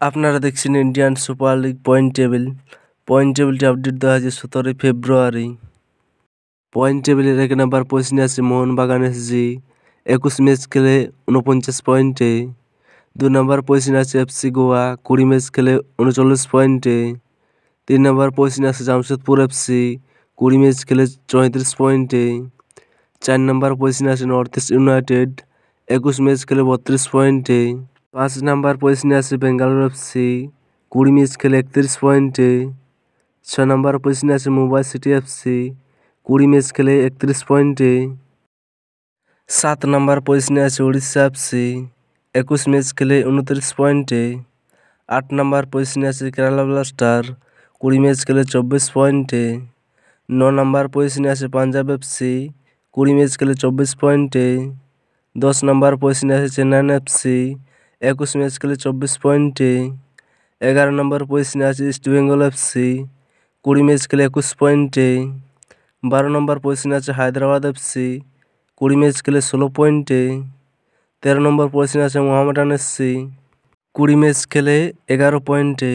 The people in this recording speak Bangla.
আপনারা দেখছেন ইন্ডিয়ান সুপার লিগ পয়েন্ট টেবিলটি আপডেট দেওয়া হয়েছে 17 ফেব্রুয়ারি। পয়েন্ট টেবিলের 1 নম্বর পজিশনে আছে মোহনবাগান এসজি, 21 ম্যাচ খেলে 49 পয়েন্টে। 2 নম্বর পজিশনে আছে এফসি গোয়া, 20 ম্যাচ খেলে 39 পয়েন্টে। 3 নম্বর পজিশনে আছে জামশেদপুর এফসি, 20 ম্যাচ খেলে 34 পয়েন্টে। 4 নম্বর পজিশনে আছে নর্থ ইস্ট ইউনাইটেড, 21 ম্যাচ খেলে 32 পয়েন্টে। 5 নম্বর পজিশনে আছে বেঙ্গালুরু এফসি, 20 ম্যাচ খেলে 31 পয়েন্টে। 6 নম্বর পজিশনে আছে মুম্বাই সিটি এফসি, 20 ম্যাচ খেলে 31 পয়েন্টে। 7 নম্বর পজিশনে আছে উড়িষ্যা এফসি, 21 ম্যাচ খেলে 29 পয়েন্টে। 8 নম্বর পজিশনে আছে কেরালা ব্লাস্টার, 20 ম্যাচ খেলে 24 পয়েন্টে। 9 নম্বর পজিশনে আছে পাঞ্জাব এফসি, 20 ম্যাচ খেলে 24 পয়েন্টে। 10 নম্বর পজিশনে আছে চেন্নাইন এফসি, 21 ম্যাচ খেলে 24 পয়েন্টে। 11 নম্বর পজিশনে আছে ইস্ট বেঙ্গল এফসি, 20 ম্যাচ খেলে 21 পয়েন্টে। 12 নম্বর পজিশনে আছে হায়দ্রাবাদ এফসি, 20 ম্যাচ খেলে 16 পয়েন্টে। 13 নম্বর পজিশনে আছে মোহামেডান এসসি, 20 ম্যাচ খেলে 11 পয়েন্টে।